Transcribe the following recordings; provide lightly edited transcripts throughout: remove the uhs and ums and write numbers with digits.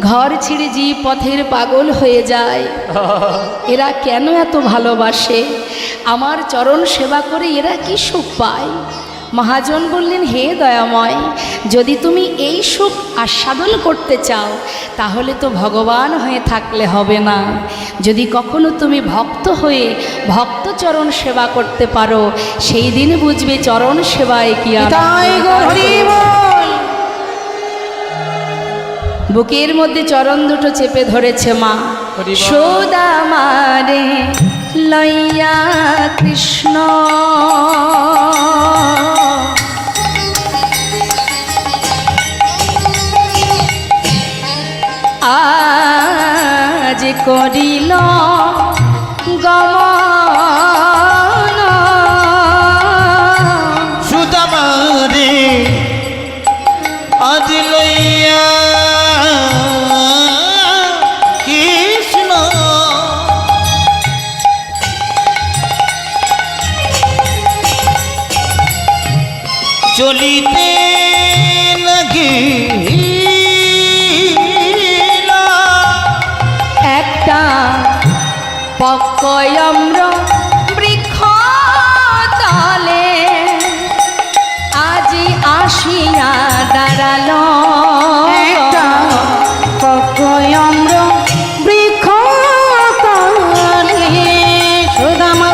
ঘর ছেড়ে যে পথের পাগল হয়ে যায়, এরা কেন এত ভালোবাসে? আমার চরণ সেবা করে এরা কি সুখ পায়? মহাজন বললেন, হে দয়াময়, যদি তুমি এই সুখ আস্বাদন করতে চাও তাহলে তো ভগবান হয়ে থাকলে হবে না। যদি কখনো তুমি ভক্ত হয়ে ভক্ত চরণ সেবা করতে পারো, সেই দিন বুঝবে চরণ সেবায় কি আনন্দ। বুকের মধ্যে চরণ দুটো চেপে ধরেছে মা। সুদামারে লইয়া কৃষ্ণ আজ করিল গমন। সুদামারে আজ লইয়া কৃষ্ণ চলিতে লাগে একটা পক্কয়ম্র বৃক্ষ তলে আজি আসিয়া দাঁড়ালো। একটা পক্কয়ম্র বৃক্ষ তলে সুদামা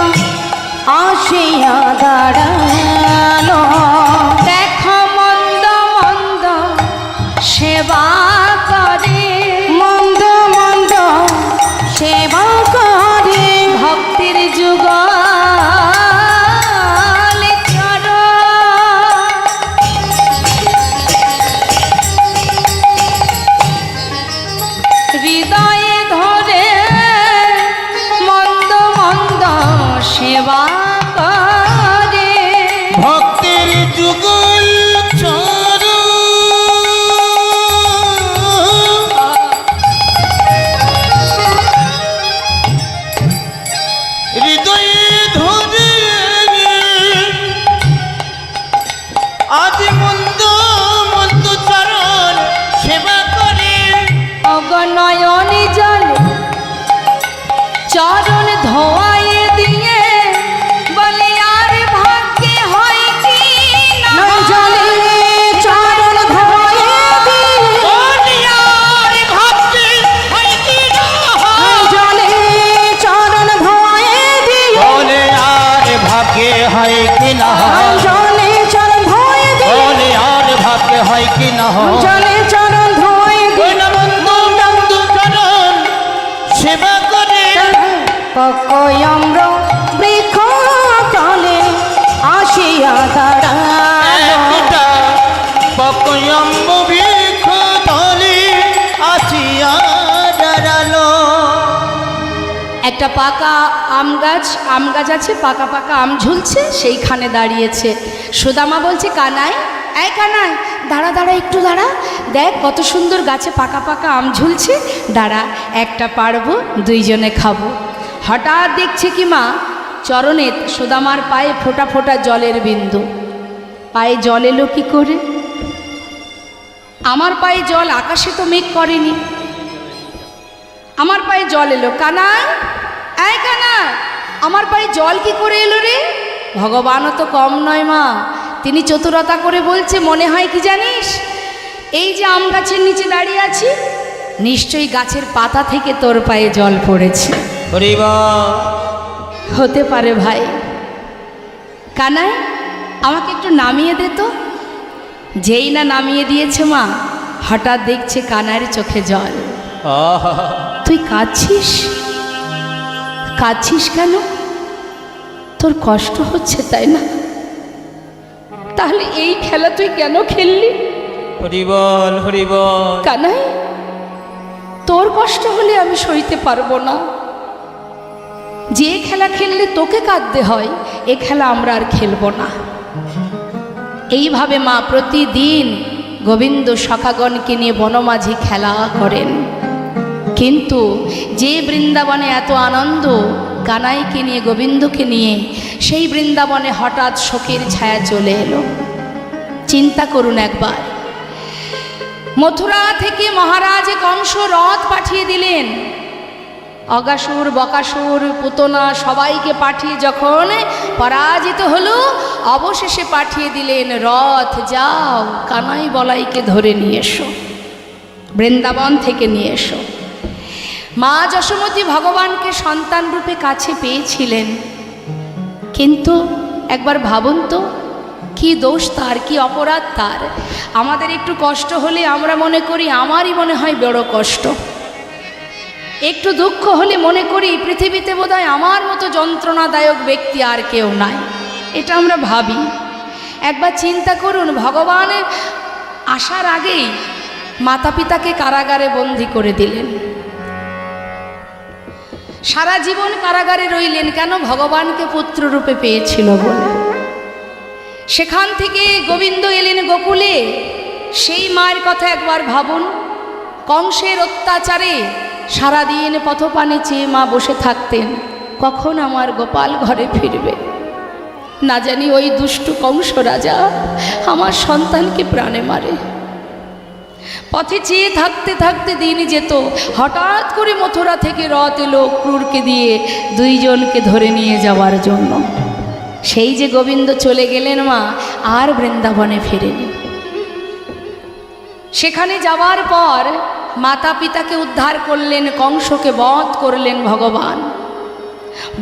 আসিয়া দাঁড়ালো। দেখো মন্দ মন্দ সেবা করে, মন্দ মন্দ সেবা করে ভক্তির যুগলে চরণ। হৃদয়ে ধরে মন্দ মন্দ সেবা করে ভক্তের যুগল চরণ হৃদয়ে ধরে আজ মন্দ মন্দ চরণ সেবা করে। অগনয়নে জলে চরণ ধোয়াইয়ে দিয়ে বলে আর ভাগ্যে হয় কি না। জলে চরণ ধোয়াইয়ে দিয়ে বলে আর ভাগ্যে হয় কি না। জলে চরণ ধোয়াইয়ে দিয়ে বলে আর ভাগ্যে হয় কি না। জলে চরণ ধোয়াইয়ে দিয়ে বলে আর ভাগ্যে হয় কি না। জলে চরণ ধোয়াইয়ে দিয়ে সেবা করে পক্কয়ম্র বৃক্ষ তলে আসিয়া দাঁড়ালো। পক্কয়ম্র বৃক্ষ তলে আসিয়া দাঁড়ালো। একটা পাকা আম গাছ আছে, পাকা পাকা আম ঝুলছে, সেইখানে দাঁড়িয়েছে। সুদামা বলছে, কানাই, এই কানাই, দাঁড়া দাঁড়া, একটু দাঁড়া, দেখ কত সুন্দর গাছে পাকা পাকা আম ঝুলছে, দাঁড়া, একটা পারবো, দুইজনে খাবো। হঠাৎ দেখছে কি মা, চরণে সুদামার পায়ে ফোঁটা ফোঁটা জলের বিন্দু। পায়ে জল এলো কি করে? আমার পায়ে জল, আকাশে তো মেঘ করেনি, আমার পায়ে জল এলো। কানাই, এই কানাই, আমার পায়ে জল কি করে এলো রে? ভগবানও তো কম নয় মা, তিনি চতুরতা করে বলছে, মনে হয় কি জানিস, এই যে আম গাছের নিচে দাঁড়িয়ে আছি, নিশ্চয়ই গাছের পাতা থেকে তোর পায়ে জল পড়েছে। হতে পারে ভাই। কানাই, আমাকে একটু নামিয়ে দে তো। যেই না নামিয়ে দিয়েছে মা, হঠাৎ দেখছে কানাইয়ের চোখে জল। তুই কাঁদছিস? কাঁদছিস কেন? তোর কষ্ট হচ্ছে তাই না? তাহলে এই খেলা তুই কেন খেললি? হরিবল হরিবল। কানাই, তোর কষ্ট হলে আমি সইতে পারবো না। যে খেলা খেললে তোকে কাঁদতে হয়, এ খেলা আমরা আর খেলবো না। এইভাবে মা প্রতিদিন গোবিন্দ সখাগণকে নিয়ে বনমাঝি খেলা করেন। কিন্তু যে বৃন্দাবনে এত আনন্দ কানাইকে নিয়ে, গোবিন্দকে নিয়ে, সেই বৃন্দাবনে হঠাৎ শোকের ছায়া চলে এলো। চিন্তা করুন একবার, মথুরা থেকে মহারাজ কংস রথ পাঠিয়ে দিলেন। অগাসুর, বকাসুর, পুতনা সবাইকে পাঠিয়ে যখন পরাজিত হলো, অবশেষে পাঠিয়ে দিলেন রথ, যাও কানাই বলাইকে ধরে নিয়ে এসো, বৃন্দাবন থেকে নিয়ে এসো। মা যশোমতী ভগবানকে সন্তান রূপে কাছে পেয়েছিলেন, কিন্তু একবার ভাবুন তো, কি দোষ তার, কি অপরাধ তার? আমাদের একটু কষ্ট হলে আমরা মনে করি আমারই মনে হয় বড় কষ্ট, একটু দুঃখ হলে মনে করি পৃথিবীতে বোধহয় আমার মতো যন্ত্রণাদায়ক ব্যক্তি আর কেউ নাই, এটা আমরা ভাবি। একবার চিন্তা করুন, ভগবান আসার আগেই মাতা পিতাকে কারাগারে বন্দি করে দিলেন, সারা জীবন কারাগারে রইলেন, কেন? ভগবানকে পুত্ররূপে পেয়েছিল বলে। সেখান থেকে গোবিন্দ এলেন গোকুলে, সেই মায়ের কথা একবার ভাবুন। কংসের অত্যাচারে সারাদিন পথপানে চেয়ে মা বসে থাকতেন, কখন আমার গোপাল ঘরে ফিরবে। না জানি ওই দুষ্টু কংস রাজা আমার সন্তানকে প্রাণে মারে। পথে চেয়ে থাকতে থাকতে দিন যেত, হঠাৎ করে মথুরা থেকে রথ এলো ক্রূরকে দিয়ে দুইজনকে ধরে নিয়ে যাওয়ার জন্য। সেই যে গোবিন্দ চলে গেলেন, মা আর বৃন্দাবনে ফেরেনি। সেখানে যাওয়ার পর মাতা পিতাকে উদ্ধার করলেন, কংসকে বধ করলেন ভগবান।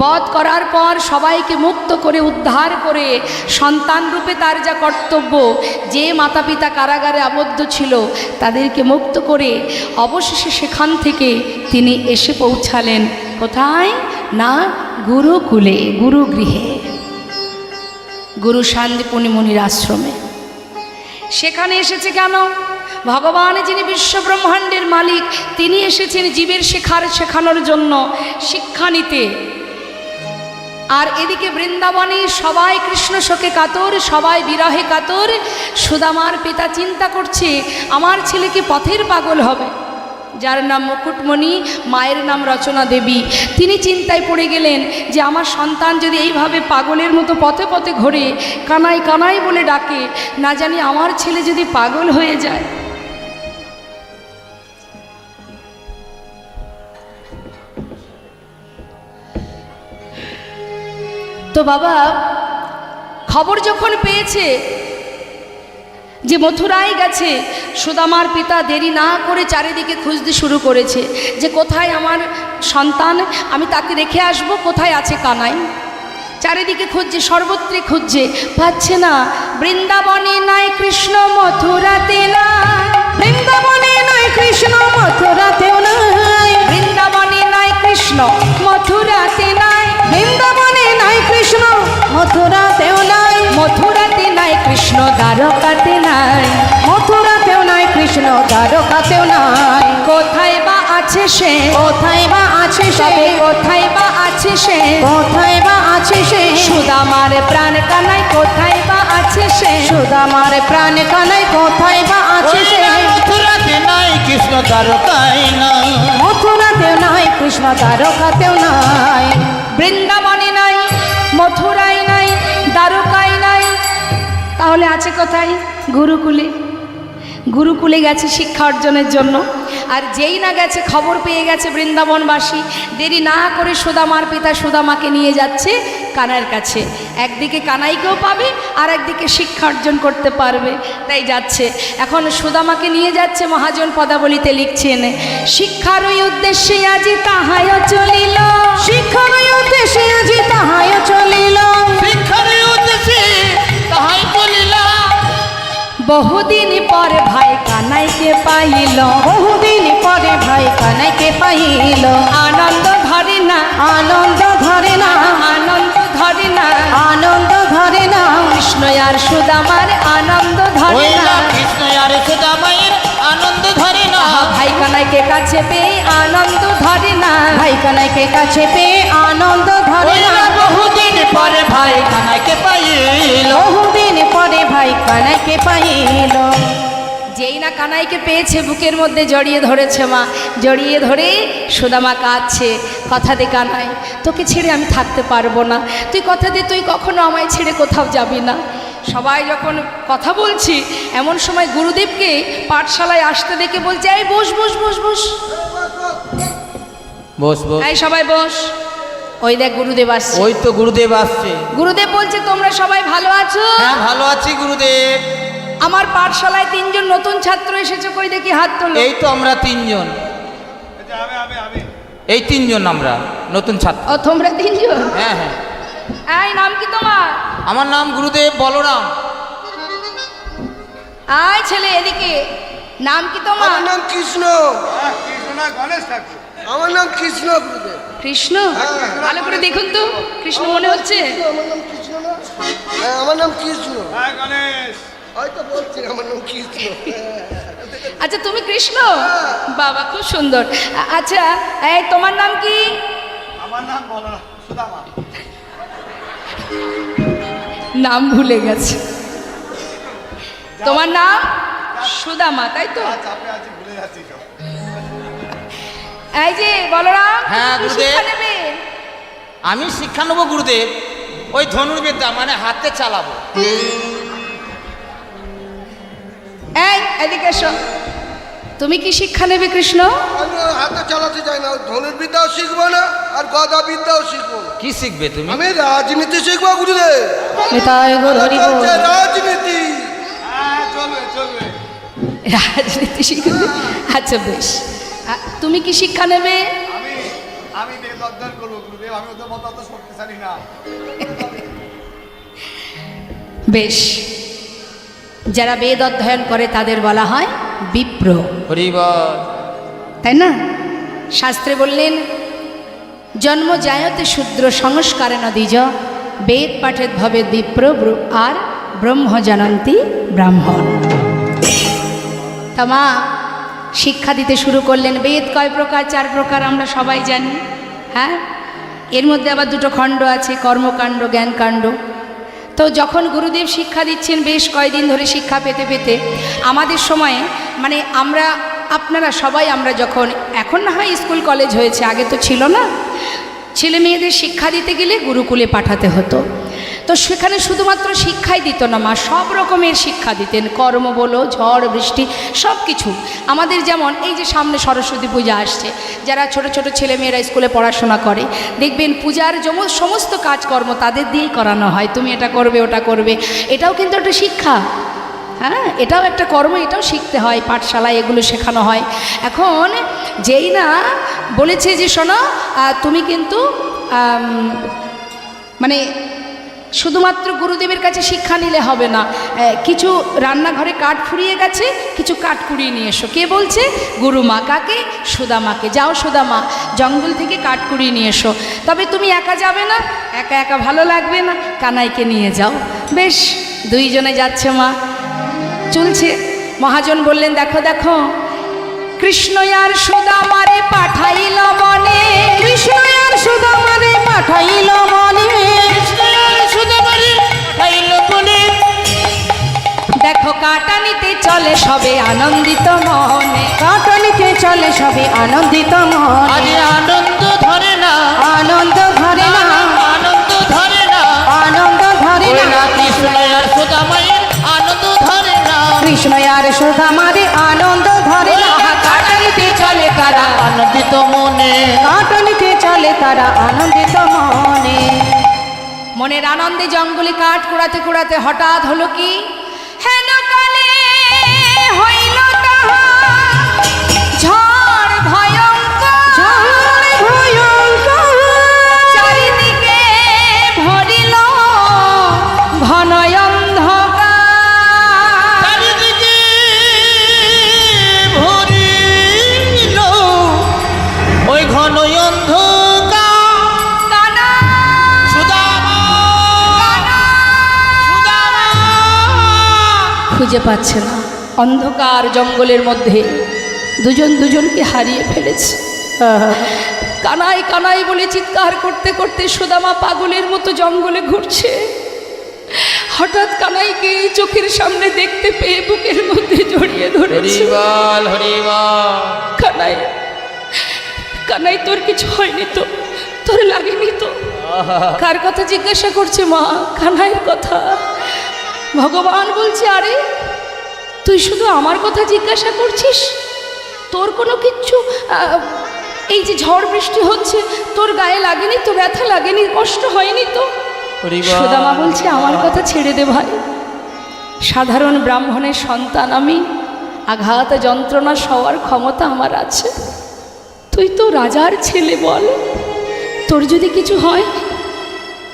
বধ করার পর সবাইকে মুক্ত করে উদ্ধার করে সন্তান রূপে তার যা কর্তব্য, যে মাতা পিতা কারাগারে আবদ্ধ ছিল তাদেরকে মুক্ত করে অবশেষে সেখান থেকে তিনি এসে পৌঁছালেন কোথায়? না, গুরুকুলে, গুরুগৃহে, গুরু শান্তিপুনি মুনির আশ্রমে। সেখানে এসেছে কেন? ভগবান যিনি বিশ্ব ব্রহ্মাণ্ডের মালিক, তিনি এসেছেন জীবের শেখানোর জন্য, শিক্ষা নিতে। আর এদিকে বৃন্দাবনে সবাই কৃষ্ণ শোকে কাতর, সবাই বিরহে কাতর। সুদামার পিতা চিন্তা করছে আমার ছেলেকে পথের পাগল হবে, যার নাম মুকুটমণি, মায়ের নাম রচনা দেবী। তিনি চিন্তায় পড়ে গেলেন যে আমার সন্তান যদি এইভাবে পাগলের মতো পথে পথে ঘোরে, কানাই কানাই বলে ডাকে, না জানি আমার ছেলে যদি পাগল হয়ে যায়। তো বাবা খবর যখন পেয়েছে যে মথুরায় গেছে, সুদামার পিতা দেরি না করে চারিদিকে খুঁজতে শুরু করেছে যে কোথায় আমার সন্তান, আমি তাকে রেখে আসব, কোথায় আছে কানাই। চারিদিকে খুঁজছে, সর্বত্রে খুঁজছে, পাচ্ছে না। বৃন্দাবনে নাই কৃষ্ণ, মথুরাতে নাই, বৃন্দাবনে নাই কৃষ্ণ, মথুরাতেও নাই, বৃন্দাবনে নাই কৃষ্ণ, মথুরাতে নাই, বৃন্দাবনে নাই কৃষ্ণ, মথুরাতেও নাই, মথুরাতে নাই কৃষ্ণ, দ্বারকাতে নাই, মথুরাতেও নাই কৃষ্ণ, দ্বারকাতেও নাই। কোথায় বা আছে সে, কোথায় বা আছে সে, তবে কোথায় বা আছে সে, কোথায় বা আছে সে, সুদামার প্রাণ কানাই কোথায় বা আছে সে, সুদামার প্রাণ কানাই কোথায় বা আছে সে, মথুরাতে নাই কৃষ্ণ, দ্বারকায় নাই, মথুরাতেও নাই কৃষ্ণ, দ্বারকাতেও নাই। বৃন্দাবনে নাই, মথুরায় নাই, দ্বারকায় নাই, তাহলে আছে কোথায়? গুরুকুলে। গুরুকুলে গেছে শিক্ষা অর্জনের জন্য। আর যেই না গেছে, খবর পেয়ে গেছে বৃন্দাবনবাসী, দেরি না করে সুদামার পিতা সুদামাকে নিয়ে যাচ্ছে কানাইয়ের কাছে। একদিকে কানাইকেও পাবে, আর একদিকে শিক্ষা অর্জন করতে পারবে, তাই যাচ্ছে। এখন সুদামাকে নিয়ে যাচ্ছে, মহাজন পদাবলিতে লিখছেন, শিক্ষার ওই উদ্দেশ্যে আজি তাহায় চলিল, শিক্ষার উদ্দেশ্যে আজি তাহায় চলিল, শিক্ষার উদ্দেশ্যে তাহাই বলিলা, বহুদিন পর ভাই কানাইকে পাইল, বহুদিন পরে ভাই কানাইকে পাইল, আনন্দ ধরে না, আনন্দ ধরে না, আনন্দ ধরে না, আনন্দ ধরে না, কৃষ্ণ আর সুদামার আনন্দ ধরে ওই না। না কৃষ্ণ আর সুদামায়ের আনন্দ ধরে না, ভাই কানাইকে কাছে পেয়ে আনন্দ ধরে না, ভাই কানাইকে কাছে পেয়ে আনন্দ ধরে ওই না, না বহুদিন পরে ভাই কানাইকে পাইল, বহুদিন পরে ভাই কানাইকে পাইল। যেই না কানাইকে পেয়েছে, বুকের মধ্যে জড়িয়ে ধরেছে মা, জড়িয়ে ধরে সুদামা কাঁদছে, কথা দে কানাই, তোকে ছেড়ে আমি থাকতে পারবো না, তুই কথা দে, তুই কখনো আমায় ছেড়ে কোথাও যাবি না। সবাই যখন কথা বলছি এমন সময় গুরুদেবকে পাঠশালায় আসতে দেখে বলছে, এই বস বস বস বস, বস বস। এই সবাই বস। ওই দেখ গুরুদেব আসছে। ওই তো গুরুদেব আসছে। গুরুদেব বলছে, তোমরা সবাই ভালো আছো? হ্যাঁ ভালো আছি গুরুদেব। আমার পাঠশালায় 3 জন নতুন ছাত্র এসেছে, কই দেখি হাত তোলো। এই তো আমরা 3 জন। এই 3 জন আমরা নতুন ছাত্র। ও তোমরা 3 জন? হ্যাঁ হ্যাঁ। এই নাম কি তোমার? আমার নাম গুরুদেব বলরাম। আয় ছেলে এদিকে, নাম কি তোমার? আমার নাম কৃষ্ণ। কৃষ্ণ না গণেশ ঠাকুর। আমার নাম কৃষ্ণ গুরুদেব। কৃষ্ণ? ভালো করে দেখুন তো, কৃষ্ণ মনে হচ্ছে। আমার নাম কৃষ্ণ না? হ্যাঁ আমার নাম কৃষ্ণ। হ্যাঁ গণেশ। হয়তো বলছি আমার নাম কৃষ্ণ। আচ্ছা তুমি কৃষ্ণ? বাবা খুব সুন্দর। আচ্ছা এই তোমার নাম কি? আমার নাম বলরাম সুদামা। নাম ভুলে গেছে। তোমার নাম সুদামা, তাই তো? চাপে আছি ভুলে যাচ্ছি সব। এই যে বলরাম, হ্যাঁ, কি গুরুদেব। শিক্ষা নেবে? আমি শিক্ষা নেবো গুরুদেব, ওই ধনুর্বিদ্যা মানে হাতে চালাবো। এই এদিকে এসো। তুমি কি শিক্ষা নেবে কৃষ্ণ? আমি হাতে চালাতে চাই না, ধনুর্বিদ্যাও শিখবো না আর গদা বিদ্যাও শিখবো না। কি শিখবে তুমি? আমি রাজনীতি শিখবো গুরুদেব। নিতাই গৌর হরি বল। চলছে রাজনীতি। হ্যাঁ চলবে চলবে। রাজনীতি শিখবে? আচ্ছা বেশ। তুমি কি শিক্ষা নেবে? আমি আমি বেদ অধ্যয়ন করবো গুরুদেব। আমি ওদের মতো অত শক্তিশালী না। বেশ, যারা বেদ অধ্যয়ন করে তাদের বলা হয় বিপ্র, হরিবল। তাই না? শাস্ত্রে বললেন, জন্ম জায়তে শূদ্র সংস্কারে নদীজ, বেদ পাঠের ভবে বিপ্র আর ব্রহ্ম জানন্তি ব্রাহ্মণ। তা মা শিক্ষা দিতে শুরু করলেন। বেদ কয় প্রকার? 4 প্রকার আমরা সবাই জানি। হ্যাঁ, এর মধ্যে আবার 2টো খণ্ড আছে, কর্মকাণ্ড জ্ঞানকাণ্ড। তো যখন গুরুদেব শিক্ষা দিচ্ছেন বেশ কয়েকদিন ধরে শিক্ষা পেতে পেতে আমাদের সময়ে মানে আপনারা সবাই আমরা যখন, এখন না হয় স্কুল কলেজ হয়েছে, আগে তো ছিল না, ছেলে মেয়েদের শিক্ষা দিতে গেলে গুরুকুলে পাঠাতে হতো। তো সেখানে শুধুমাত্র শিক্ষাই দিত না মা, সব রকমের শিক্ষা দিতেন। কর্ম বলো, ঝড় বৃষ্টি সব কিছু। আমাদের যেমন এই যে সামনে সরস্বতী পূজা আসছে, যারা ছোট ছোট ছেলেমেয়েরা স্কুলে পড়াশোনা করে দেখবেন পূজার সমস্ত কাজকর্ম তাদের দিয়েই করানো হয়। তুমি এটা করবে, ওটা করবে, এটাও কিন্তু একটা শিক্ষা। হ্যাঁ, এটাও একটা কর্ম, এটাও শিখতে হয়, পাঠশালায় এগুলো শেখানো হয়। এখন যেই না বলেছে যে শোনো, তুমি কিন্তু মানে শুধুমাত্র গুরুদেবের কাছে শিক্ষা নিলে হবে না, কিছু রান্নাঘরে কাঠ ফুরিয়ে গেছে, কিছু কাঠ কুড়িয়ে নিয়ে এসো। কে বলছে? গুরুমা। কাকে? সুদামাকে। যাও সুদামা, জঙ্গল থেকে কাঠ কুড়িয়ে নিয়ে এসো। তবে তুমি একা যাবে না, একা একা ভালো লাগবে না, কানাইকে নিয়ে যাও। বেশ, 2 জনে যাচ্ছে মা। চলছে, মহাজন বললেন, দেখো দেখো, কৃষ্ণ আর সুদামারে পাঠাইল মনে, কৃষ্ণ আর সুদামারে পাঠাইল মনে, দেখো কাটানিতে চলে সবে আনন্দিত মনে, কাটানিতে চলে সবে আনন্দিত মনে। আরে আনন্দ ধরে না, আনন্দ ধরে না, আনন্দ ধরে না, আনন্দ ধরে ওরে না, না কৃষ্ণ আর সুদামায়ের আনন্দ ধরে না। কৃষ্ণ আর সুদামারে আনন্দ ধরে না। কাটানিতে চলে তারা আনন্দিত মনে, কাটানিতে চলে তারা আনন্দিত মনে। মনের আনন্দে জঙ্গলে কাঠ কুড়াতে কুড়াতে হঠাৎ হলো কি, হেন কালে হইল তাহার ঝড় ভয়ঙ্কর, ঝড় ভয়ঙ্কর, চারিদিকে ভরিল ঘন অন্ধকার, চারিদিকে ভরিল ওই ঘন অন্ধকার। কানা সুদামা, সুদামা খুঁজে পাচ্ছে না। অন্ধকার জঙ্গলের মধ্যে দুজন দুজনকে হারিয়ে ফেলেছে। কানাই কানাই বলে চিৎকার করতে করতে সুদামা পাগলের মতো জঙ্গলে ঘুরছে। হঠাৎ কানাইকে চোখের সামনে দেখতে পেয়ে বুকের মধ্যে জড়িয়ে ধরেছে। হরিবল হরিবল। কানাই, কানাই তোর কিছু হয়নি তো? তোর লাগেনি তো? কার কথা জিজ্ঞাসা করছে মা? কানাইয়ের কথা। ভগবান বলছে, আরে তুই শুধু আমার কথা জিজ্ঞাসা করছিস? তোর কোনো কিচ্ছু এই যে ঝড় বৃষ্টি হচ্ছে তোর গায়ে লাগেনি তো? ব্যথা লাগেনি? কষ্ট হয়নি তো? সুদামা বলছে, আমার কথা ছেড়ে দে ভাই, সাধারণ ব্রাহ্মণের সন্তান আমি, আঘাত যন্ত্রণা সওয়ার ক্ষমতা আমার আছে। তুই তো রাজার ছেলে, বল তোর যদি কিছু হয়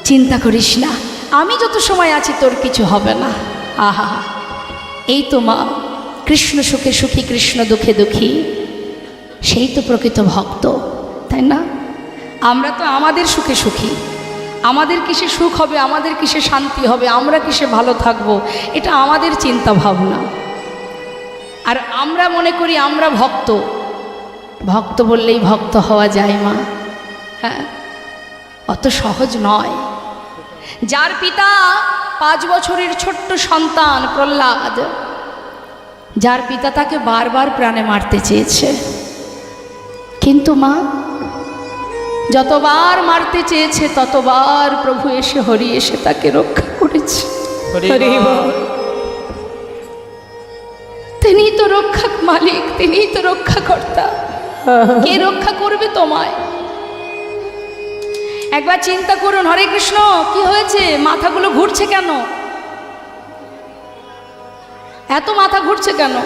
চিন্তা করিস না, আমি যত সময় আছি তোর কিছু হবে না। আহা, এই তো মা, কৃষ্ণ সুখে সুখী কৃষ্ণ দুঃখে দুঃখী, সেই তো প্রকৃত ভক্ত, তাই না? আমরা তো আমাদের সুখে সুখী, আমাদের কিসে সুখ হবে, আমাদের কিসে শান্তি হবে, আমরা কিসে ভালো থাকব, এটা আমাদের চিন্তা ভাবনা। আর আমরা মনে করি আমরা ভক্ত, ভক্ত বললেই ভক্ত হওয়া যায় মা? হ্যাঁ, অত সহজ নয়। যার পিতা 5 বছরের ছোট্ট সন্তান প্রহ্লাদ, যার পিতা তাকে বারবার প্রাণে মারতে চেয়েছে, কিন্তু মা যতবার মারতে চেয়েছে ততবার প্রভু এসে হরি এসে তাকে রক্ষা করেছে। তিনি তো রক্ষক মালিক, তিনি তো রক্ষাকর্তা, কে রক্ষা করবে তোমায়? একবার চিন্তা করুন, হরে কৃষ্ণ, কি হয়েছে? মাথাগুলো ঘুরছে কেন? এত মাথা ঘুরছে কেন?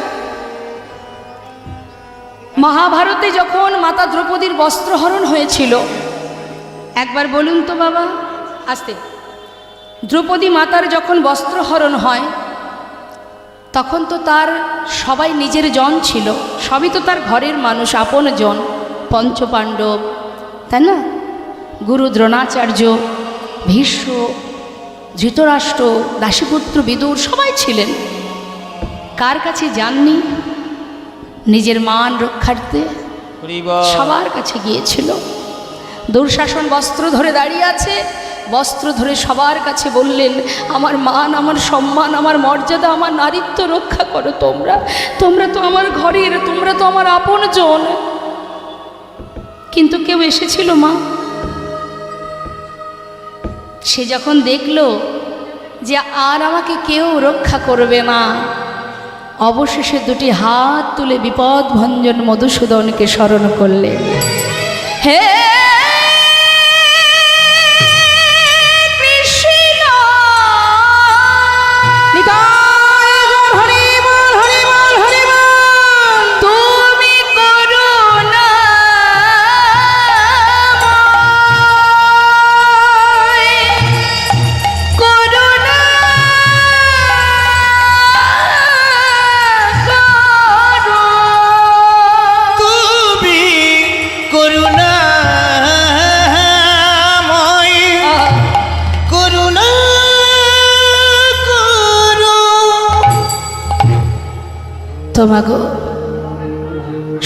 মহাভারতে যখন মাতা দ্রৌপদীর বস্ত্রহরণ হয়েছিল, একবার বলুন তো বাবা, আস্তে। দ্রৌপদী মাতার যখন বস্ত্রহরণ হয় তখন তো তার সবাই নিজের জন ছিল, সবই তো তার ঘরের মানুষ, আপন জন, পঞ্চপাণ্ডব, তাই না? গুরু দ্রোণাচার্য, ভীষ্ম, ধৃতরাষ্ট্র, দাসীপুত্র বিদুর, সবাই ছিলেন। কার কাছে যাননি? নিজের মান রক্ষার্থে সবার কাছে গিয়েছিল। দুঃশাসন বস্ত্র ধরে দাঁড়িয়ে আছে, বস্ত্র ধরে সবার কাছে বললেন, আমার মান, আমার সম্মান, আমার মর্যাদা, আমার নারীত্ব রক্ষা করো তোমরা, তোমরা তো আমার ঘরের, তোমরা তো আমার আপনজন। কিন্তু কেউ এসেছিল মা? সে যখন দেখল যে আর আমাকে কেউ রক্ষা করবে না, অবশেষে 2টি হাত তুলে বিপদ ভঞ্জন মধুসূদনকে স্মরণ করলেন। হে তোমাগো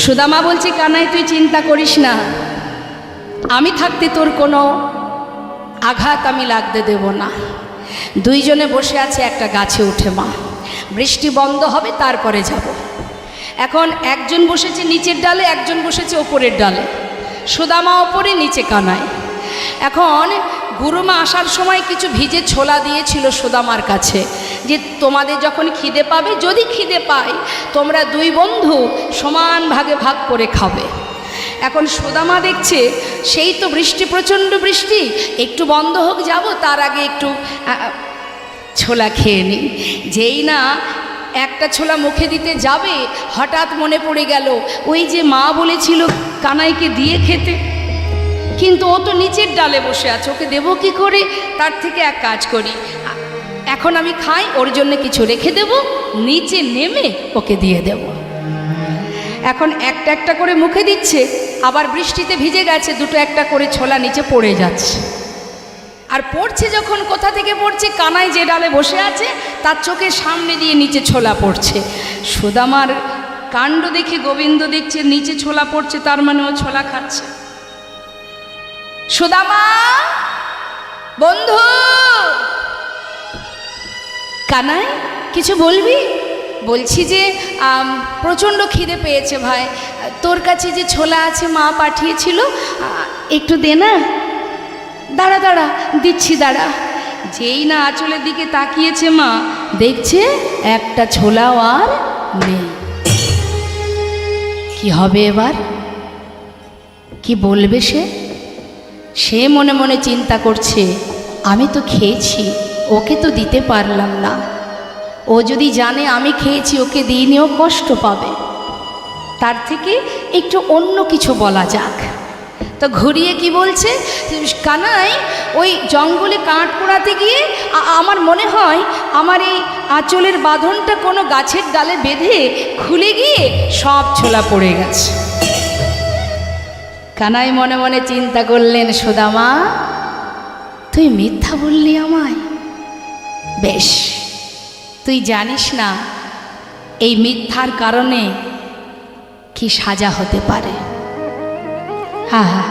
সুদামা বলছে, কানাই তুই চিন্তা করিস না, আমি থাকতে তোর কোনো আঘাত আমি লাগতে দেব না। 2 জনে বসে আছে একটা গাছে উঠে মা, বৃষ্টি বন্ধ হবে তারপরে যাব। এখন একজন বসেছে নিচের ডালে, একজন বসেছে ওপরের ডালে, সুদামা ওপরে, নিচে কানাই। এখন গুরুমা আসার সময় কিছু ভিজে ছোলা দিয়েছিল সুদামার কাছে, যে তোমাদের যখন খিদে পাবে, যদি খিদে পায়, তোমরা 2 বন্ধু সমান ভাগে ভাগ করে খাবে। এখন সুদামা দেখছে সেই তো বৃষ্টি, প্রচণ্ড বৃষ্টি, একটু বন্ধ হোক যাব, তার আগে একটু ছোলা খেয়ে নিই। যেই না একটা ছোলা মুখে দিতে যাবে, হঠাৎ মনে পড়ে গেল ওই যে মা বলেছিল কানাইকে দিয়ে খেতে, কিন্তু ও তো নিচের ডালে বসে আছে, ওকে দেবো কী করে? তার থেকে এক কাজ করি, এখন আমি খাই, ওর জন্য কিছু রেখে দেব, নিচে নেমে ওকে দিয়ে দেব। এখন একটা একটা করে মুখে দিচ্ছে, আবার বৃষ্টিতে ভিজে গেছে, 2টো একটা করে ছোলা নিচে পড়ে যাচ্ছে। আর পড়ছে যখন, কোথা থেকে পড়ছে? কানাই যে ডালে বসে আছে তার চোখের সামনে দিয়ে নিচে ছোলা পড়ছে। সুদামার কাণ্ড দেখে গোবিন্দ দেখছে নিচে ছোলা পড়ছে, তার মানে ও ছোলা খাচ্ছে। সুদামা বন্ধু, কানাই কিছু বলবি? বলছি যে প্রচণ্ড খিদে পেয়েছে ভাই, তোর কাছে যে ছোলা আছে মা পাঠিয়েছিল, একটু দে না। দাঁড়া দাঁড়া, দিচ্ছি দাঁড়া। যেই না আঁচলের দিকে তাকিয়েছে মা, দেখছে একটা ছোলাও আর নেই। কি হবে এবার? কি বলবে সে? সে মনে মনে চিন্তা করছে, আমি তো খেয়েছি, ওকে তো দিতে পারলাম না। ও যদি জানে আমি খেয়েছি, ওকে দিইনিও কষ্ট পাবে। তার থেকে একটু অন্য কিছু বলা যাক। তো ঘুরিয়ে কি বলছে, কানাই ওই জঙ্গলে কাঠ পোড়াতে গিয়ে আমার মনে হয় আমার এই আঁচলের বাঁধনটা কোনো গাছের ডালে বেঁধে খুলে গিয়ে সব ছোলা পড়ে গেছে। কানাই মনে মনে চিন্তা করলেন, সুদামা তুই মিথ্যা বললি আমায়? বেশ, তুই জানিস না এই মিথ্যার কারণে কি সাজা হতে পারে। হ্যাঁ হ্যাঁ,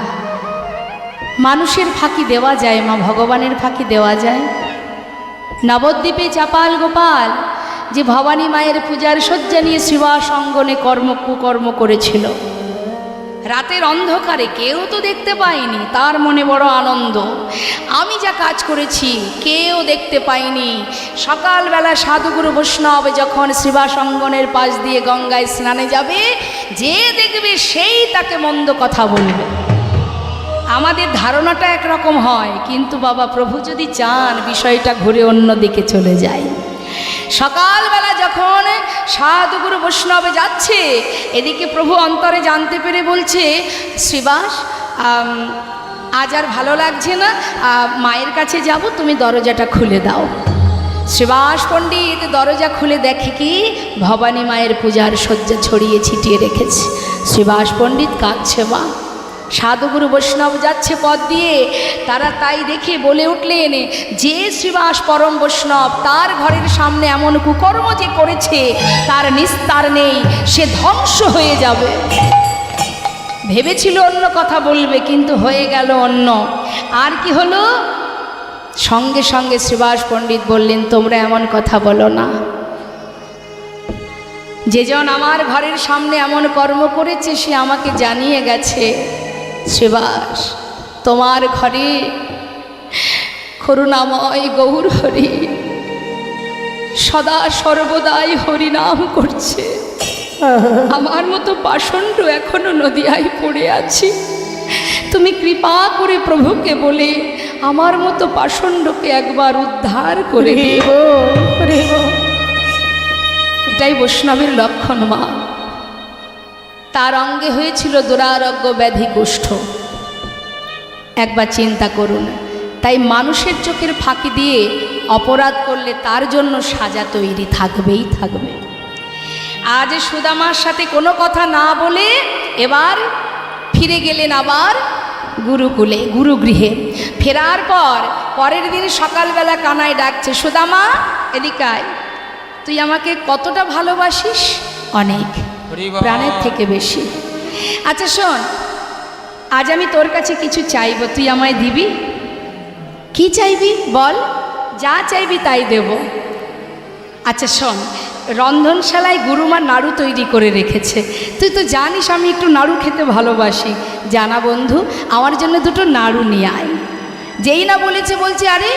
মানুষের ফাঁকি দেওয়া যায় মা, ভগবানের ফাঁকি দেওয়া যায়? নবদ্বীপে চাপাল গোপাল যে ভবানী মায়ের পূজার শয্যা নিয়ে শিবাস অঙ্গনে কুকর্ম করেছিল, রাতের অন্ধকারে কেউ তো দেখতে পায়নি, তার মনে বড় আনন্দ, আমি যা কাজ করেছি কেউ দেখতে পায়নি। সকালবেলা সাধুগুরু বৈষ্ণব যখন শিবাস অঙ্গনের পাশ দিয়ে গঙ্গায় স্নানে যাবে, যে দেখবে সেই তাকে মন্দ কথা বলবে। আমাদের ধারণাটা একরকম হয়, কিন্তু বাবা প্রভু যদি চান বিষয়টা ঘুরে অন্য দিকে চলে যায়। সকালবেলা যখন সাধুগুরু বৈষ্ণবে যাচ্ছে, এদিকে প্রভু অন্তরে জানতে পেরে বলছে, শ্রীবাস আজ আর ভালো লাগছে না, মায়ের কাছে যাব, তুমি দরজাটা খুলে দাও। শ্রীবাস পণ্ডিত দরজা খুলে দেখে কি ভবানী মায়ের পূজার শয্যা ছড়িয়ে ছিটিয়ে রেখেছে। শ্রীবাস পণ্ডিত কাঁদছে মা। সাধুগুরু বৈষ্ণব যাচ্ছে পথ দিয়ে, তারা তাই দেখে বলে উঠলেন, যে শ্রীবাস পরম বৈষ্ণব তার ঘরের সামনে এমন কুকর্ম যে করেছে তার নিস্তার নেই, সে ধ্বংস হয়ে যাবে। ভেবেছিল অন্য কথা বলবে, কিন্তু হয়ে গেল অন্য। আর কি হলো? সঙ্গে সঙ্গে শ্রীবাস পণ্ডিত বললেন, তোমরা এমন কথা বলো না। যেজন আমার ঘরের সামনে এমন কর্ম করেছে সে আমাকে জানিয়ে গেছে, শ্রীবাস তোমার ঘরে করুণাময় গৌর হরি সদা সর্বদাই হরিনাম করছে, আমার মতো পাষণ্ড এখনো নদিয়ায় পড়ে আছি, তুমি কৃপা করে প্রভুকে বলে আমার মতো পাষণ্ডকে একবার উদ্ধার করে দিও। এটাই বৈষ্ণবের লক্ষণ মা। তার অঙ্গে হয়েছিল দুরারোগ্য ব্যাধি কুষ্ঠ। একবার চিন্তা করুন। তাই মানুষের চোখের ফাঁকি দিয়ে অপরাধ করলে তার জন্য সাজা তৈরি থাকবেই থাকবে। আজ সুদামার সাথে কোনো কথা না বলে এবার ফিরে গেলেন আবার গুরুকুলে, গুরুগৃহে। ফেরার পর পরের দিন সকালবেলা কানাই ডাকছে, সুদামা এদিকে আয়, তুই আমাকে কতটা ভালোবাসিস? অনেক, প্রাণের থেকে বেশি। আচ্ছা শোন, আজ আমি তোর কাছে কিছু চাইব, তুই আমায় দিবি? কি চাইবি বল, যা চাইবি তাই দেব। আচ্ছা শোন, রন্ধনশালায় গুরুমা নাড়ু তৈরি করে রেখেছে, তুই তো জানিস আমি একটু নাড়ু খেতে ভালোবাসি, জানা বন্ধু আমার জন্য দুটো নাড়ু নিয়ে আয়। যেই না বলেছে বলছে, আরে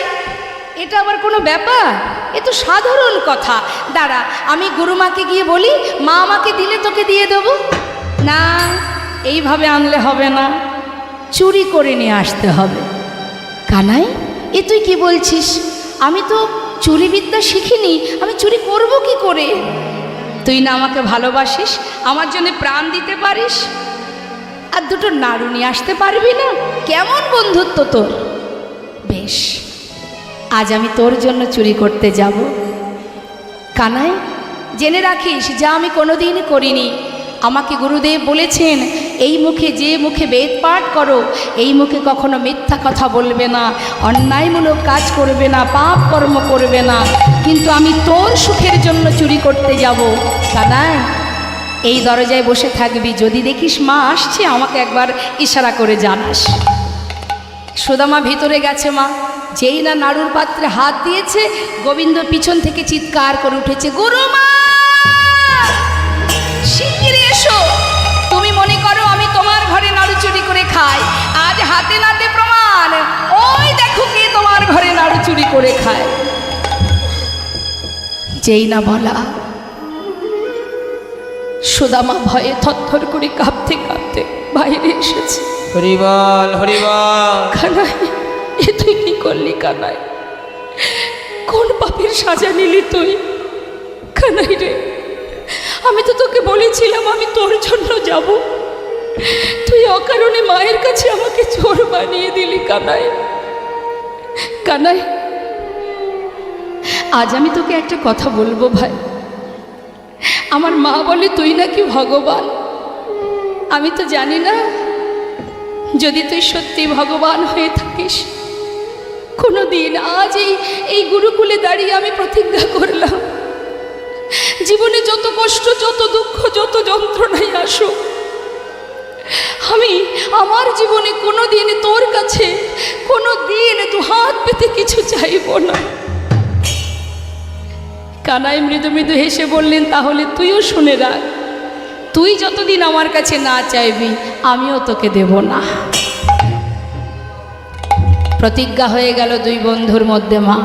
এটা আবার কোনো ব্যাপার, এ তো সাধারণ কথা, দাঁড়া আমি গুরুমাকে গিয়ে বলি, মা আমাকে দিলে তোকে দিয়ে দেব। না, এইভাবে আনলে হবে না, চুরি করে নিয়ে আসতে হবে। কানাই এ তুই কি বলছিস? আমি তো চুরি বিদ্যা শিখিনি, আমি চুরি করব কি করে? তুই না আমাকে ভালোবাসিস, আমার জন্য প্রাণ দিতে পারিস, আর দুটো নাড়ু নিয়ে আসতে পারবি না? কেমন বন্ধুত্ব তোর! বেশ, আজ আমি তোর জন্য চুরি করতে যাব। কানাই জেনে রাখিস, যা আমি কোনোদিন করিনি। আমাকে গুরুদেব বলেছেন, এই মুখে যে মুখে বেদ পাঠ করো, এই মুখে কখনো মিথ্যা কথা বলবে না, অন্যায়মূলক কাজ করবে না, পাপ কর্ম করবে না। কিন্তু আমি তোর সুখের জন্য চুরি করতে যাব। কানাই এই দরজায় বসে থাকবি, যদি দেখিস মা আসছে আমাকে একবার ইশারা করে জানাস। সুদামা ভিতরে গেছে মা, যেই না নাড়ুর পাত্রে হাত দিয়েছে, গোবিন্দ পিছন থেকে চিৎকার করে উঠেছে, গুরুমা শিগগিরই এসো, তুমি মনে করো আমি তোমার ঘরে নাড়ু চুরি করে খাই, আজ হাতে নাতে প্রমাণ, ওই দেখো কে তোমার ঘরে নাড়ু চুরি করে খায়। যেই না বলা, সুদামা ভয়ে থরথর করে কাঁপতে কাঁপতে বাইরে এসেছে। হরিবল হরিবল। কানাই, এ তুই কি করলি কানাই? কোন পাপের সাজা নিলি তুই? কানাই রে, আমি তো তোকে বলেছিলাম আমি তোর জন্য যাব, তুই অকারণে মায়ের কাছে আমাকে চোর বানিয়ে দিলি কানাই। কানাই, আজ আমি তোকে একটা কথা বলবো ভাই। আমার মা বলে তুই নাকি ভগবান। আমি তো জানি না, যদি তুই সত্যি ভগবান হয়ে থাকিস, কোনো দিন আজ এই গুরুকুলে দাঁড়িয়ে আমি প্রতিজ্ঞা করলাম, জীবনে যত কষ্ট, যত দুঃখ, যত যন্ত্রণাই আসুক, আমি আমার জীবনে কোনো দিন তোর কাছে কোনো দিন দু হাত পেতে কিছু চাইব না। কানাই মৃদু মৃদু হেসে বললেন, তাহলে তুইও শুনে রাখ, তুই যতদিন আমার কাছে না চাইবি আমিও তোকে দেব না। প্রতিজ্ঞা হয়ে গেল দুই বন্ধুর মধ্যে। মা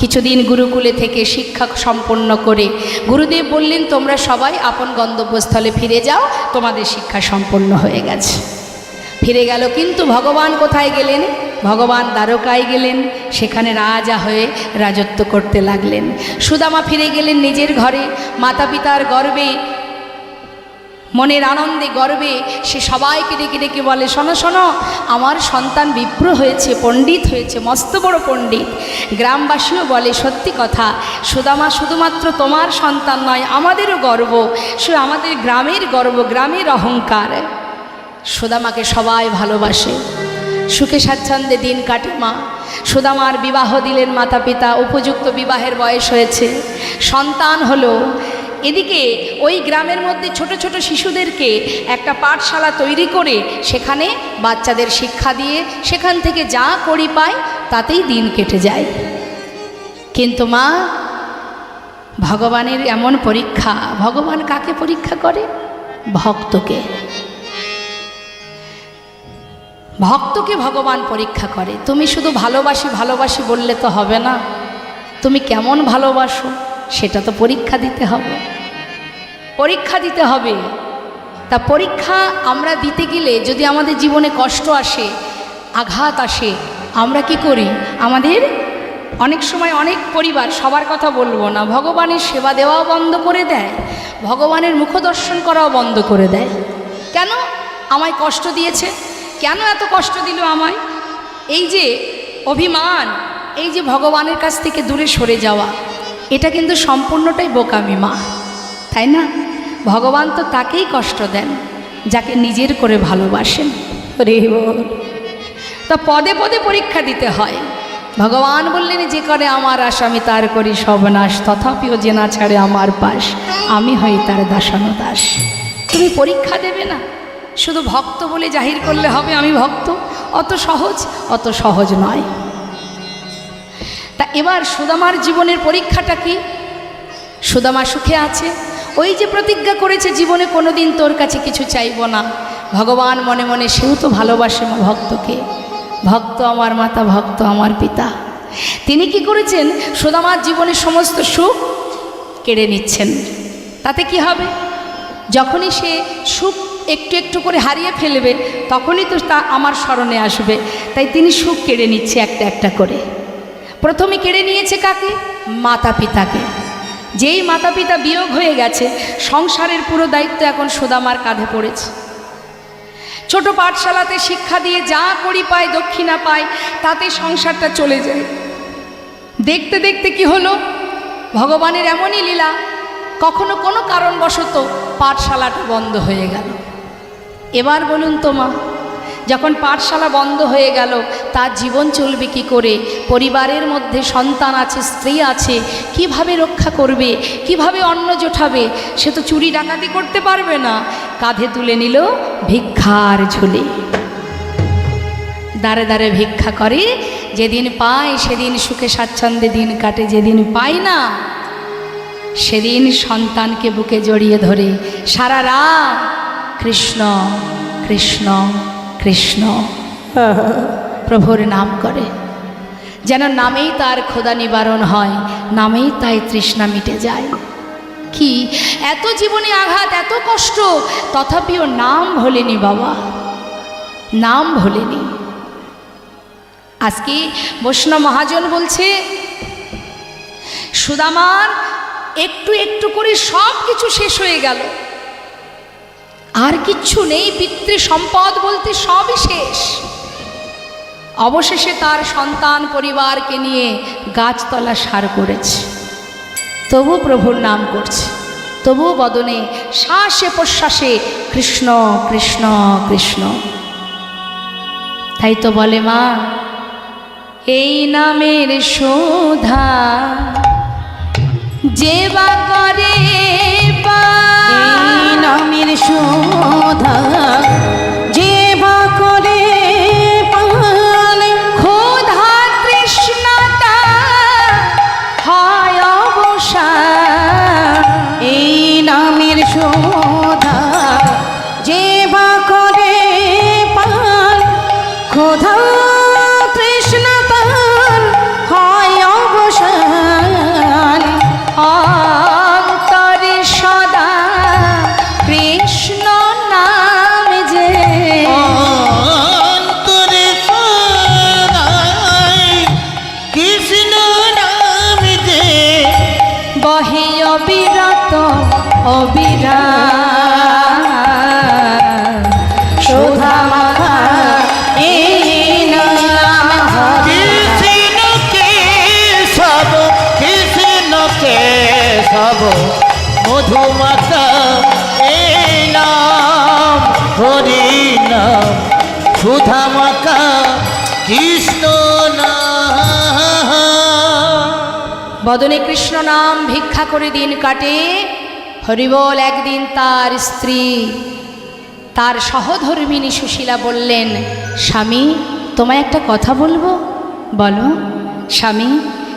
কিছুদিন গুরুকুলে থেকে শিক্ষা সম্পন্ন করে গুরুদেব বললেন, তোমরা সবাই আপন গন্তব্যস্থলে ফিরে যাও, তোমাদের শিক্ষা সম্পন্ন হয়ে গেছে। ফিরে গেল, কিন্তু ভগবান কোথায় গেলেন? ভগবান দ্বারকায় গেলেন, সেখানে রাজা হয়ে রাজত্ব করতে লাগলেন। সুদামা ফিরে গেলেন নিজের ঘরে, মাতা পিতার গর্বে, মনের আনন্দে গর্বে সে সবাইকে ডেকে ডেকে বলে, শোনো শোনো, আমার সন্তান বিপ্র হয়েছে, পণ্ডিত হয়েছে, মস্ত বড় পণ্ডিত। গ্রামবাসীও বলে, সত্যি কথা, সুদামা শুধুমাত্র তোমার সন্তান নয়, আমাদেরও গর্ব, সে আমাদের গ্রামের গর্ব, গ্রামের অহংকার। সুদামাকে সবাই ভালোবাসে, সুখে স্বাচ্ছন্দ্যে দিন কাটে। মা সুদামার বিবাহ দিলেন মাতা পিতা, উপযুক্ত বিবাহের বয়স হয়েছে, সন্তান হলো। এদিকে ওই গ্রামের মধ্যে ছোট ছোট শিশুদেরকে একটা পাঠশালা তৈরি করে সেখানে বাচ্চাদের শিক্ষা দিয়ে সেখান থেকে যা করি পায় তাতেই দিন কেটে যায়। কিন্তু মা, ভগবানের এমন পরীক্ষা, ভগবান কাকে পরীক্ষা করে? ভক্তকে। ভক্তকে ভগবান পরীক্ষা করে। তুমি শুধু ভালোবাসি ভালোবাসি বললে তো হবে না, তুমি কেমন ভালোবাসো সেটা তো পরীক্ষা দিতে হবে, পরীক্ষা দিতে হবে। তা পরীক্ষা আমরা দিতে গেলে যদি আমাদের জীবনে কষ্ট আসে, আঘাত আসে, আমরা কি করি? আমাদের অনেক সময় অনেক পরিবার, সবার কথা বলবো না, ভগবানের সেবা দেওয়াও বন্ধ করে দেয়, ভগবানের মুখদর্শন করাও বন্ধ করে দেয়। কেন? আমায় কষ্ট দিয়েছে, কেন এত কষ্ট দিল আমায়? এই যে অভিমান, এই যে ভগবানের কাছ থেকে দূরে সরে যাওয়া, এটা কিন্তু সম্পূর্ণটাই বোকামি মা, তাই না? ভগবান তো তাকেই কষ্ট দেন যাকে নিজের করে ভালোবাসেন। রে বল, তা পদে পদে পরীক্ষা দিতে হয়। ভগবান বললেন, যে করে আমার আসামি তার করি সর্বনাশ, তথাপিও যে না ছাড়ে আমার পাশ, আমি হই তার দাসানুদাস। তুমি পরীক্ষা দেবে না, শুধু ভক্ত বলে জাহির করলে হবে আমি ভক্ত, অত সহজ নয়। তা এবার সুদামার জীবনের পরীক্ষাটা কি? সুদামা সুখে আছে, ওই যে প্রতিজ্ঞা করেছে জীবনে কোনোদিন তোর কাছে কিছু চাইব না। ভগবান মনে মনে, সেও তো ভালোবাসে ভক্তকে, ভক্ত আমার মাতা, ভক্ত আমার পিতা। তিনি কি করেছেন? সুদামার জীবনের সমস্ত সুখ কেড়ে নিচ্ছেন। তাতে কি হবে? যখনই সে সুখ একটু একটু করে হারিয়ে ফেলবে, তখনই তো তা আমার স্মরণে আসবে। তাই তিনি সুখ কেড়ে নিচ্ছে একটা একটা করে। প্রথমে কেড়ে নিয়েছে কাকে? মাতা পিতাকে। যেই মাতা পিতা বিয়োগ হয়ে গেছে, সংসারের পুরো দায়িত্ব এখন সুদামার কাঁধে পড়েছে। ছোট পাঠশালাতে শিক্ষা দিয়ে যা করি পায়, দক্ষিণা পায়, তাতে সংসারটা চলে যায়। দেখতে দেখতে কি হলো? ভগবানের এমনই লীলা, কখনো কোনো কারণবশত পাঠশালাটা বন্ধ হয়ে গেল। এবার বলুন তো মা, যখন পাঠশালা বন্ধ হয়ে গেল, তার জীবন চলবে কি করে? পরিবারের মধ্যে সন্তান আছে, স্ত্রী আছে, কিভাবে রক্ষা করবে, কিভাবে অন্ন জোটাবে? সে তো চুরি ডাকাতি করতে পারবে না। কাঁধে তুলে নিল ভিক্ষার ঝুলি, দাঁড়ে দাঁড়ে ভিক্ষা করে। যেদিন পায় সেদিন সুখে স্বাচ্ছন্দ্যে দিন কাটে, যেদিন পায় না সেদিন সন্তানকে বুকে জড়িয়ে ধরে সারা রাত কৃষ্ণ কৃষ্ণ কৃষ্ণ প্রভুর নাম করে, যেন নামেই তার ক্ষুধা নিবারণ হয়। নামেই তাই তৃষ্ণা মিটে যায়। কি এত জীবনে আঘাত, এত কষ্ট, তথাপিও নাম ভোলেনি বাবা, নাম ভোলেনি। আজকে বৈষ্ণব মহাজন বলছে সুদামার একটু একটু করে সব কিছু শেষ হয়ে গেল, আর কিচ্ছু নেই, পিতৃ সম্পদ বলতে সবই শেষ। অবশেষে তার সন্তান পরিবারকে নিয়ে গাছতলা সার করেছে, তবু প্রভুর নাম করছে, তবু বদনে শ্বাসে প্রশ্বাসে কৃষ্ণ কৃষ্ণ কৃষ্ণ। তাই তো বলে মা, এই নামের শোধা যে বা করে এই নামের শোধা যে বা করে পালে, ক্ষুধা তৃষ্ণাটা হয় অবসান। এই নামের শোধা যে বা করে পাল, ক্ষুধা তৃষ্ণা তার হয় অবসান। অন্তরে সদা কৃষ্ণ নাম যে, অন্তরে সদাই কৃষ্ণ নাম যে, বহে অবিরত অবিরাম। শোধা মাখা এই নাম কৃষ্ণকে সব, কৃষ্ণকে সব মধুমাতা এই নাম হরি নাম, সুধা মাতা কৃষ্ণ নাম। বদনে কৃষ্ণ নাম ভিক্ষা করে দিন কাটে। হরিবল একদিন তার স্ত্রী, তার সহধর্মিণী সুশীলা বললেন, স্বামী তোমায় একটা কথা বলবো। বলো স্বামী।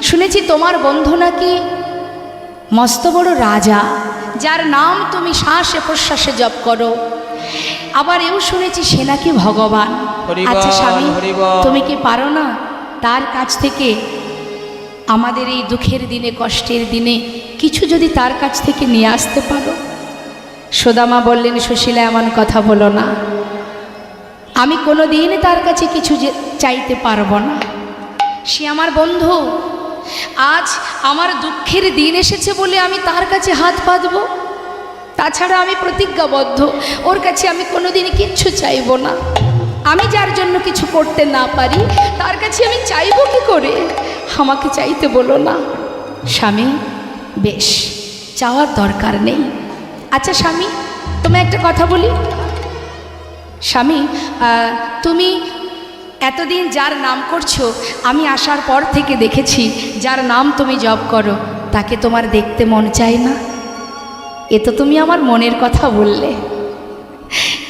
শুনেছি তোমার বন্ধু নাকি মস্ত বড় রাজা, যার নাম তুমি শ্বাসে প্রশ্বাসে জপ করো। আবার এও শুনেছি সে নাকি ভগবান। হরিবল, আচ্ছা স্বামী, হরিবল। তুমি কি পারো না তার কাছ থেকে আমাদের এই দুঃখের দিনে, কষ্টের দিনে কিছু যদি তার কাছ থেকে নিয়ে আসতে পারো? সুদামা বললেন, সুশীলা এমন কথা বলো না, আমি কোনো দিন তার কাছে কিছু চাইতে পারবো না। সে আমার বন্ধু, আজ আমার দুঃখের দিন এসেছে বলে আমি তার কাছে হাত পাতবো? তাছাড়া আমি প্রতিজ্ঞাবদ্ধ, ওর কাছে আমি কোনো দিন কিচ্ছু চাইবো না। আমি যার জন্য কিছু করতে না পারি তার কাছে আমি চাইবো কি করে? আমাকে চাইতে বলো না। স্বামী, বেশ, চাওয়ার দরকার নেই। আচ্ছা স্বামী, তোমায় একটা কথা বলি। স্বামী, তুমি এতদিন যার নাম করছো, আমি আসার পর থেকে দেখেছি যার নাম তুমি জপ করো তাকে তোমার দেখতে মন চায় না। এ তো তুমি আমার মনের কথা বললে।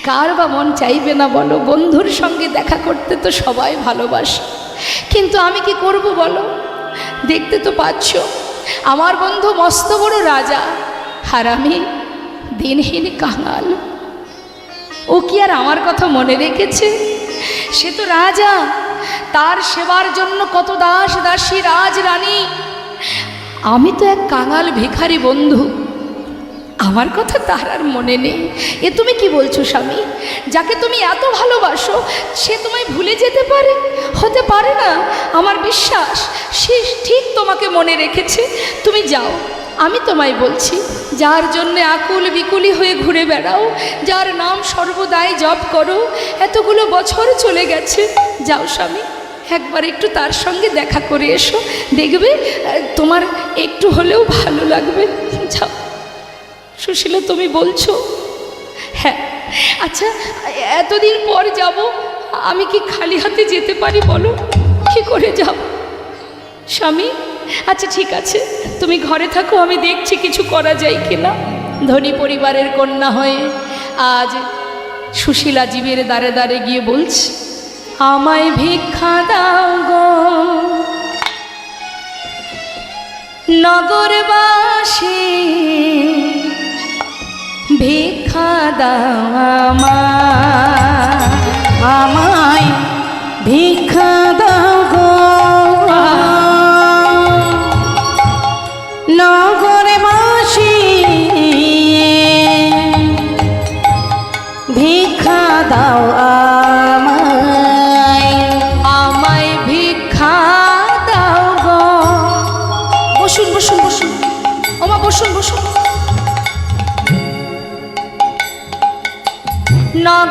কার বা মন চাইবে না বলো? বন্ধুর সঙ্গে দেখা করতে তো সবাই ভালোবাসে, কিন্তু আমি কি করব বলো? দেখতে তো পাচ্ছ আমার বন্ধু মস্ত বড় রাজা, আর আমি দিনহীন কাঙাল। ও কি আর আমার কথা মনে রেখেছে? সে তো রাজা, তার সেবার জন্য কত দাস দাসী, রাজ রানী। আমি তো এক কাঙাল ভিখারি বন্ধু, আমার কথা তার আর মনে নেই। এ তুমি কি বলছো স্বামী? যাকে তুমি এত ভালোবাসো সে তোমায় ভুলে যেতে পারে? হতে পারে না। আমার বিশ্বাস সে ঠিক তোমাকে মনে রেখেছে। তুমি যাও, আমি তোমায় বলছি, যার জন্যে আকুল বিকুলি হয়ে ঘুরে বেড়াও, যার নাম সর্বদাই জপ করো, এতগুলো বছর চলে গেছে, যাও স্বামী, একবার একটু তার সঙ্গে দেখা করে এসো, দেখবে তোমার একটু হলেও ভালো লাগবে। যাও। সুশীলা, তুমি বলছো? হ্যাঁ। আচ্ছা, এতদিন পর যাব, আমি কি খালি হাতে যেতে পারি বলো? কি করে যাব স্বামী? আচ্ছা ঠিক আছে, তুমি ঘরে থাকো, আমি দেখছি কিছু করা যায় কিনা। ধনী পরিবারের কন্যা হয়ে আজ সুশীলা জীবের দ্বারে দ্বারে গিয়ে বলছে, আমায় ভিক্ষা দাও গো নগরবাসী, ভিক্ষা দাও আমায় ভিক্ষা দাও গো।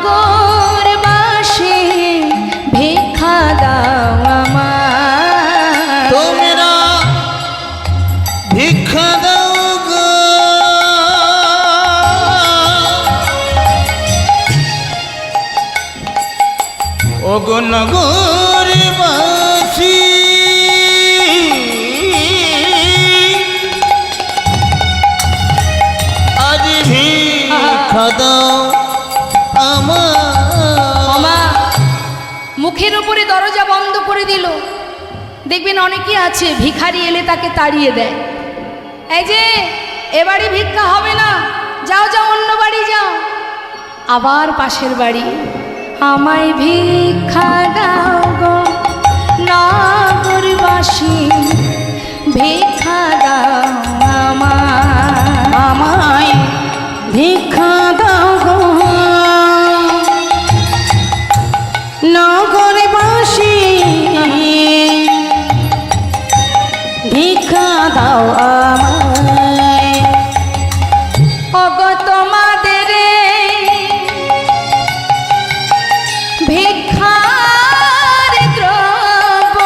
নগরবাসী ভিক্ষা দাও আমায়। তোমরা ভিক্ষা দাও গো, ও গো নগরবাসী, আজ ভিক্ষা দাও মামা মুখের উপরে দরজা বন্ধ করে দিল। দেখবেন অনেকে আছে ভিখারি এলে তাকে তাড়িয়ে দেয়, এই যে এবারে ভিক্ষা হবে না, যাও যাও অন্য বাড়ি যাও। আবার পাশের বাড়ি, আমায় ভিক্ষা দাও গো নগরবাসী ভিক্ষা দাও আমায় ভিক্ষা দাও গো নগরবাসী ভিক্ষা দাও আমায়। ওগো তোমাদের ভিক্ষার দ্রব্য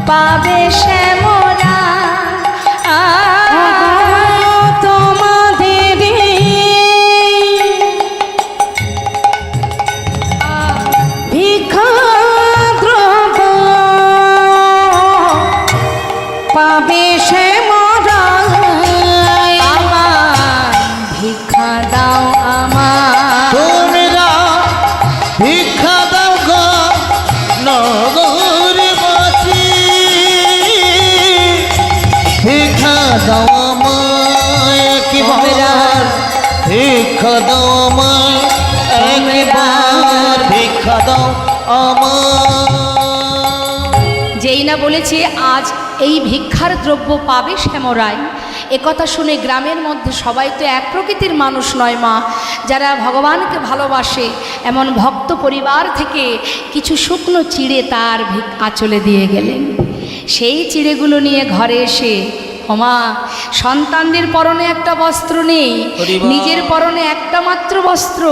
পাবে সে মোরা, তোমাদের ভিক্ষা দ্রব্য পাবে সে মোরা। আমার ভিক্ষা দাও আমার। তোমরা ভিক্ষা দাও গো নগরবাসী, ভিক্ষা দাও আমায় একবার, ভিক্ষা দাও আমায় একবার, ভিক্ষা দাও আমায়। যেই না বলেছে আজ এই ভিক্ষার দ্রব্য পাবে শ্যামরাই, একথা শুনে গ্রামের মধ্যে সবাই তো এক প্রকৃতির মানুষ নয় মা, যারা ভগবানকে ভালোবাসে এমন ভক্ত পরিবার থেকে কিছু শুকনো চিড়ে তার আঁচলে দিয়ে গেলেন। সেই চিড়েগুলো নিয়ে ঘরে এসে, ওমা সন্তানদের পরনে একটা বস্ত্র নেই, নিজের পরনে একটা মাত্র বস্ত্র,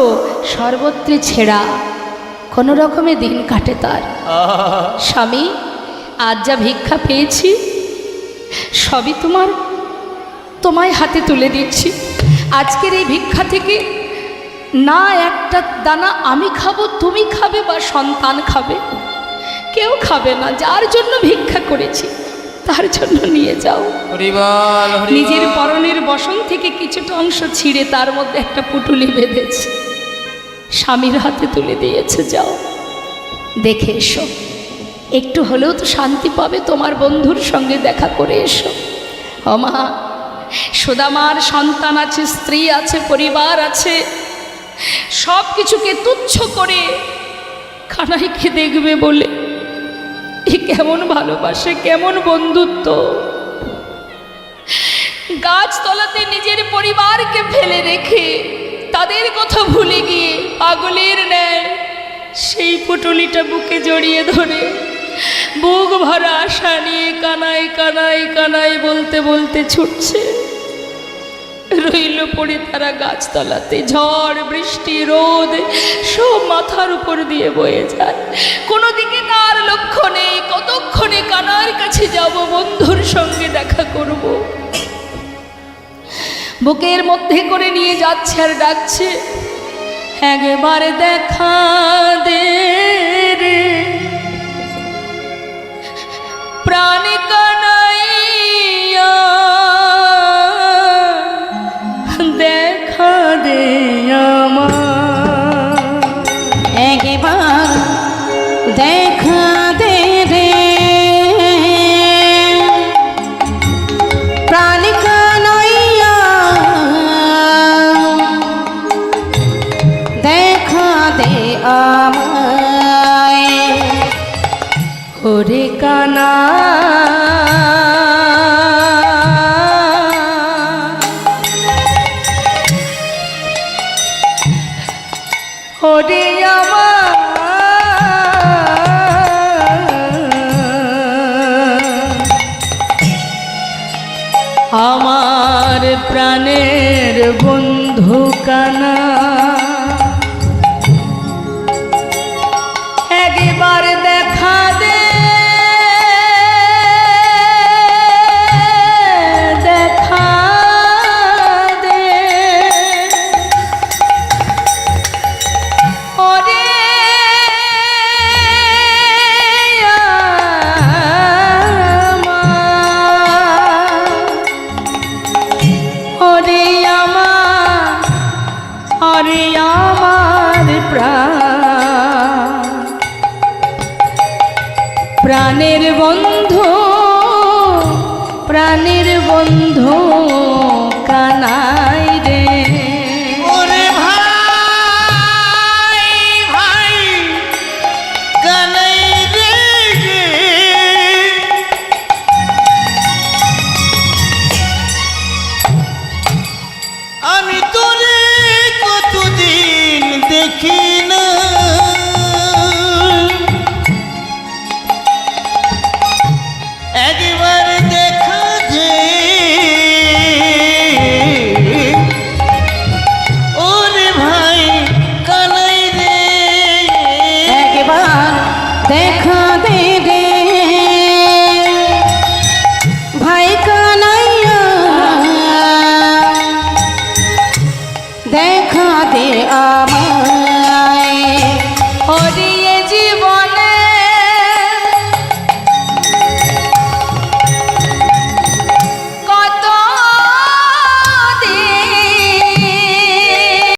সর্বত্রে ছেঁড়া, কোনো রকমে দিন কাটে তার। স্বামী আজ যা ভিক্ষা পেয়েছি সবই তোমায় হাতে তুলে দিচ্ছি। আজকের এই ভিক্ষা থেকে না একটা দানা আমি খাবো, তুমি খাবে বা সন্তান খাবে, কেউ খাবে না। যার জন্য ভিক্ষা করেছি তার জন্য নিয়ে যাও। নিজের পরনের বসন থেকে কিছুটা অংশ ছিঁড়ে তার মধ্যে একটা পুটুলি বেঁধেছে, স্বামীর হাতে তুলে দিয়েছে, যাও দেখে এসো, একটু হলেও তো শান্তি পাবে, তোমার বন্ধুর সঙ্গে দেখা করে এসো। মা সুদামার সন্তান আছে, স্ত্রী আছে, পরিবার আছে, সব কিছুকে তুচ্ছ করে কানাইকে দেখবে বলে এ কেমন ভালোবাসে, কেমন বন্ধুত্ব। গাছতলাতে নিজের পরিবারকে ফেলে রেখে তাদের কথা ভুলে গিয়ে পাগলের ন্যায় সেই পুটুলিটা বুকে জড়িয়ে ধরে বুক ভরা আশা নিয়ে কানাই কানাই কানাই বলতে বলতে ছুটছে। রইল পড়ে তারা গাছতলাতে, ঝড় বৃষ্টি রোদ সব মাথার উপর দিয়ে বয়ে যায়, কোনো দিকে তার লক্ষ্য নেই। কতক্ষণে কানার কাছে যাব, বন্ধুর সঙ্গে দেখা করব। বুকের মধ্যে করে নিয়ে যাচ্ছে আর ডাকছে, একবার দেখা দে রে প্রাণ কানাইয়া, দেখা দে আমার, একবার দেখা দে রে প্রাণ কানাইয়া, দেখা দে আমায়। ওরে কানা ওরে আমার প্রাণের বন্ধু কানা, প্রাণের বন্ধু প্রাণের বন্ধু কানাই রে। ওরে ভাই ভাই কানাই রে, আমি তোরে কতদিন দেখি না, একবার দেখা যে ওরে ভাই কানাই রে, একবার দেখা দে রে ভাই কানাইয়া, দেখা দে আমায়। ওরে